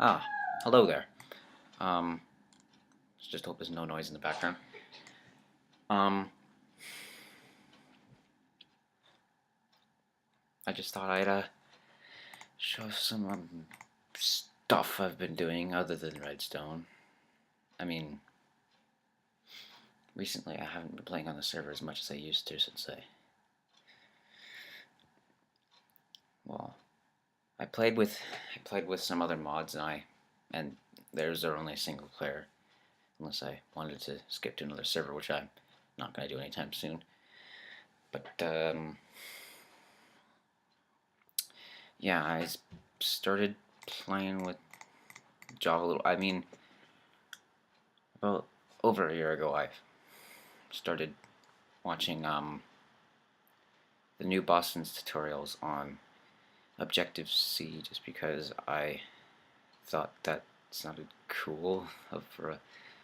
Ah, hello there. Um, just hope there's no noise in the background. Um, I just thought I'd show some stuff I've been doing other than Redstone. I mean, recently I haven't been playing on the server as much as I used to since well, I played with some other mods and theirs are only single player unless I wanted to skip to another server, which I'm not gonna do anytime soon. But yeah, I started playing with Java a little. I mean, about over a year ago, I started watching the new Boston's tutorials on Objective C just because I thought that sounded cool for a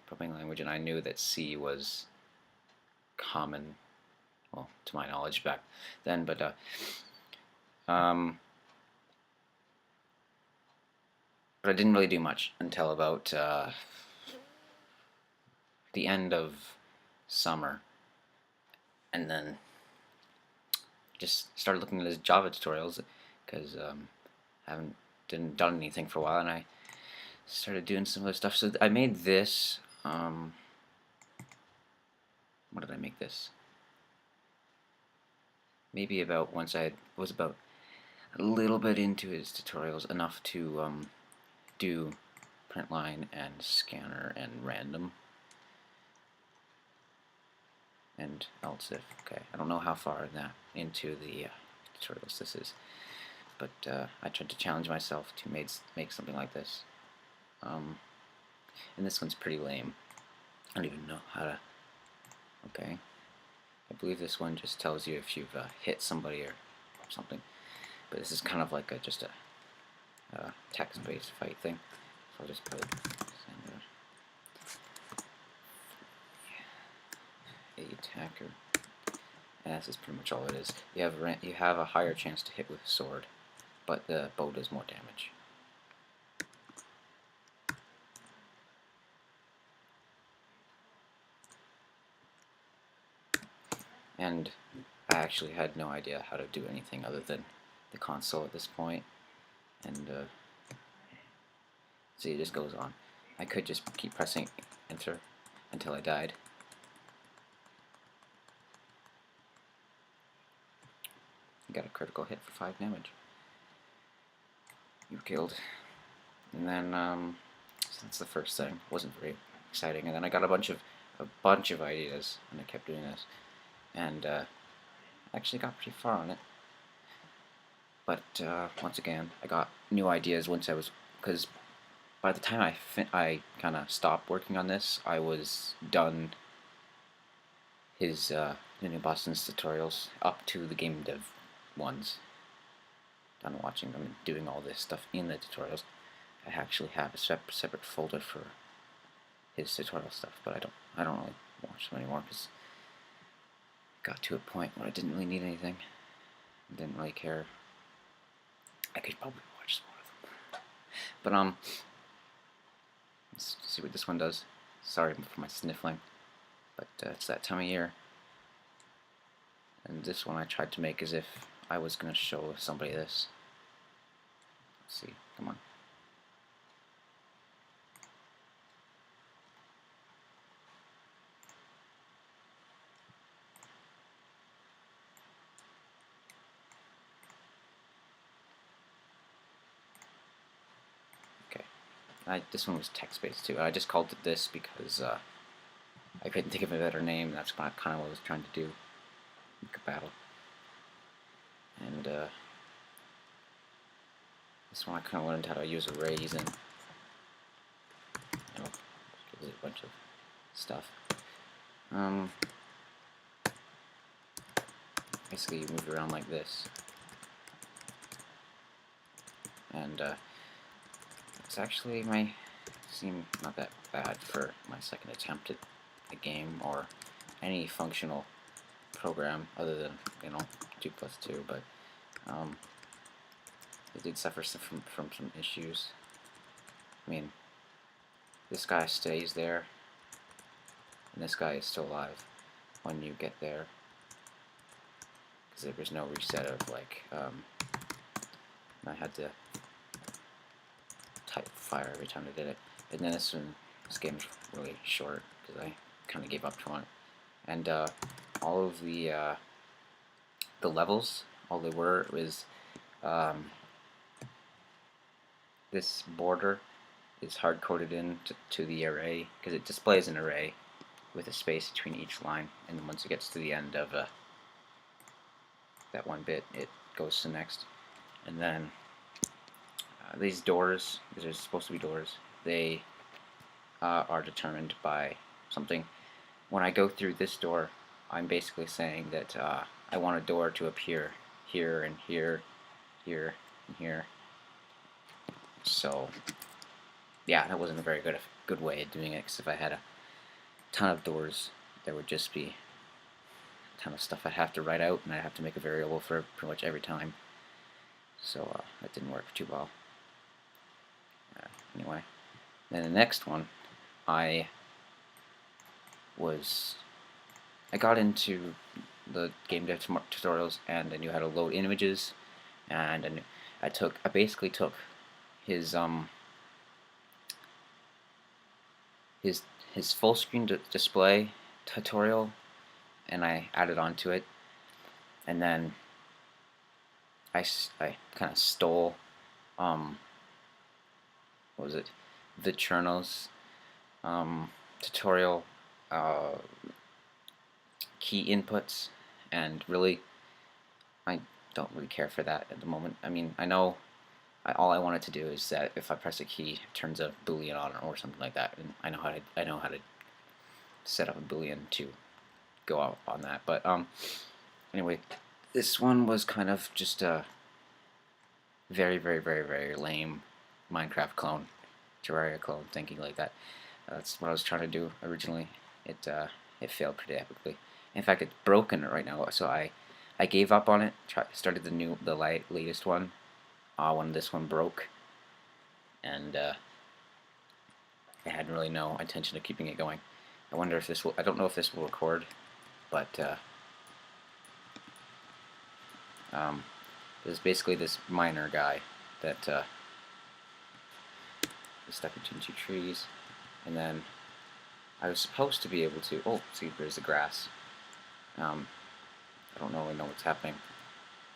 programming language, and I knew that C was common, well, to my knowledge back then, um, but I didn't really do much until about the end of summer, and then just started looking at his Java tutorials because I haven't didn't done anything for a while, and I started doing some other stuff. So I made this. What did I make this? Maybe about once I was about a little bit into his tutorials, enough to do print line and scanner and random and else if. Okay, I don't know how far into the tutorials this is, but I tried to challenge myself to make something like this. And this one's pretty lame. I don't even know how to. Okay, I believe this one just tells you if you've hit somebody or something. But this is kind of like just a text-based fight thing. So I'll just put attacker. And this is pretty much all it is. You have a higher chance to hit with a sword, but the bow does more damage. And I actually had no idea how to do anything other than the console at this point. And see, it just goes on. I could just keep pressing enter until I died. Got a critical hit for 5 damage. You killed. And then so that's the first thing. Wasn't very exciting. And then I got a bunch of ideas, and I kept doing this, and actually got pretty far on it. But once again, I got new ideas once I was, because by the time I kind of stopped working on this, I was done his new Boston's tutorials up to the game dev ones. Done watching them and doing all this stuff in the tutorials. I actually have a separate folder for his tutorial stuff, but I don't really watch them anymore because it got to a point where I didn't really need anything. I didn't really care. I could probably watch some more of them. But let's see what this one does. Sorry for my sniffling, but it's that time of year. And this one I tried to make as if I was going to show somebody this. Let's see, come on. This one was text-based too. I just called it this because I couldn't think of a better name. That's kind of what I was trying to do. Make a battle. And this one I kind of learned how to use arrays and gives it a bunch of stuff. Basically, you move around like this, and it's actually seem not that bad for my second attempt at a game or any functional program other than 2+2, but it did suffer from some issues. I mean, this guy stays there, and this guy is still alive when you get there, because there was no reset of like, I had to type fire every time I did it. And then this game is really short because I kind of gave up on it. And all of the levels, all they were was this border is hard coded in to the array because it displays an array with a space between each line, and then once it gets to the end of that one bit, it goes to the next. And then these doors, these are supposed to be doors, they are determined by something. When I go through this door, I'm basically saying that I want a door to appear here and here, here and here. So yeah, that wasn't a very good way of doing it, because if I had a ton of doors, there would just be a ton of stuff I'd have to write out, and I'd have to make a variable for pretty much every time. So that didn't work too well. Anyway, then the next one, I got into the game dev tutorials, and I knew how to load images, and I basically took his full screen display tutorial, and I added onto it, and then I kind of stole what was it, VidChurno's tutorial key inputs, and really I don't really care for that at the moment. I mean, I know all I want it to do is that if I press a key, it turns a boolean on or something like that, and I know how to set up a boolean to go out on that. But anyway, this one was kind of just a very, very, very, very lame Minecraft clone, Terraria clone, thinking like that. That's what I was trying to do originally. It failed pretty epically. In fact, it's broken right now, so I gave up on it. Started the latest one. When this one broke, and I had really no intention of keeping it going. I wonder if this will. I don't know if this will record, but there's basically this miner guy that is stuck between two trees, and then I was supposed to be able to. Oh, see, there's the grass. I don't really know what's happening,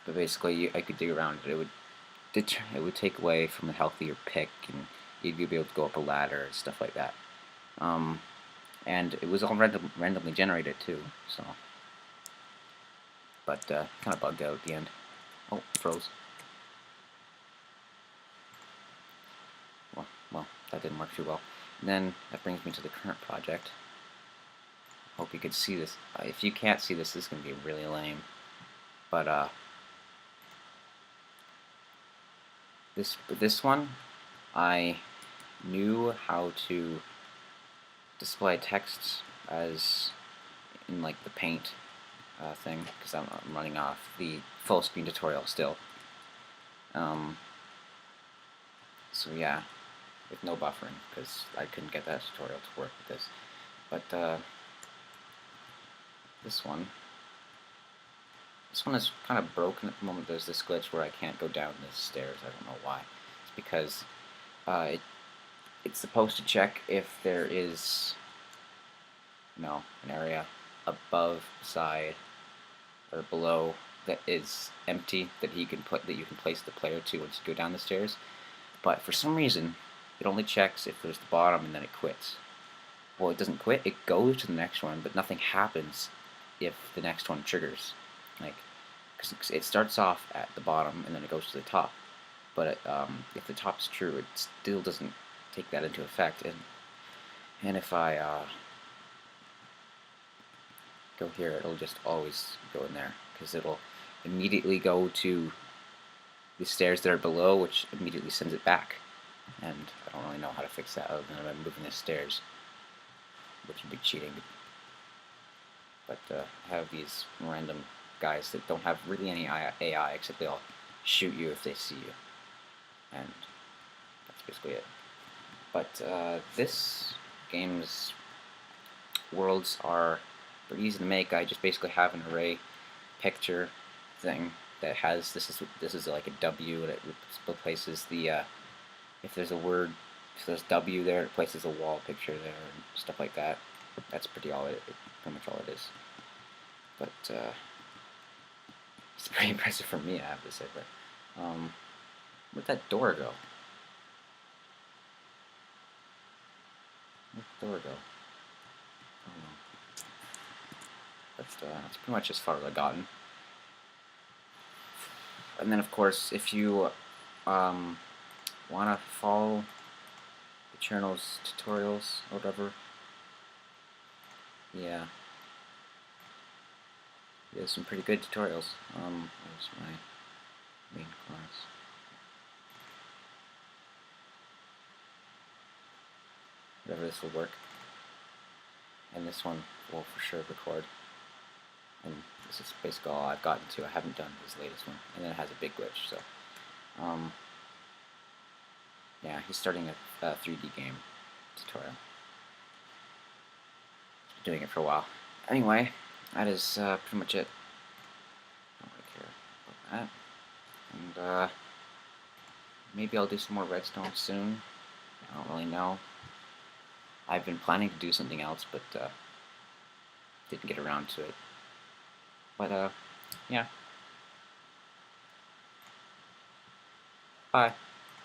but basically I could dig around it. It would take away from a healthier pick, and you'd be able to go up a ladder and stuff like that. And it was all randomly generated too, so. But kind of bugged out at the end. Oh, froze. Well, that didn't work too well. And then that brings me to the current project. Hope you could see this. If you can't see this, this is going to be really lame. But this one, I knew how to display text as in like the paint thing, because I'm running off the full screen tutorial still. So yeah, with no buffering, because I couldn't get that tutorial to work with this. But this one is kind of broken at the moment. There's this glitch where I can't go down the stairs. I don't know why. It's because it's supposed to check if there is an area above, side, or below that is empty that you can place the player to once you go down the stairs. But for some reason, it only checks if there's the bottom, and then it quits. Well, it doesn't quit. It goes to the next one, but nothing happens if the next one triggers. Like, because it starts off at the bottom and then it goes to the top. But if the top is true, it still doesn't take that into effect. And if I go here, it'll just always go in there, because it'll immediately go to the stairs that are below, which immediately sends it back. And I don't really know how to fix that other than moving the stairs, which would be cheating. But I have these random guys that don't have really any AI, except they'll shoot you if they see you. And that's basically it. But this game's worlds are pretty easy to make. I just basically have an array picture thing that has this is like a W, and it replaces the if there's a word, if there's W there, it places a wall picture there and stuff like that. That's pretty much all it is. But it's pretty impressive for me, I have to say. But where'd that door go? Where'd the door go? I don't know. But that's pretty much as far as I've gotten. And then, of course, if you want to follow the channel's tutorials or whatever, yeah, there's some pretty good tutorials. There's my main class. Whatever, this will work. And this one will for sure record. And this is basically all I've gotten to. I haven't done this latest one. And then it has a big glitch, so. Yeah, he's starting a 3D game tutorial. He's been doing it for a while. Anyway, that is pretty much it. I don't really care about that. And maybe I'll do some more Redstone soon. I don't really know. I've been planning to do something else, but didn't get around to it. But yeah. Bye.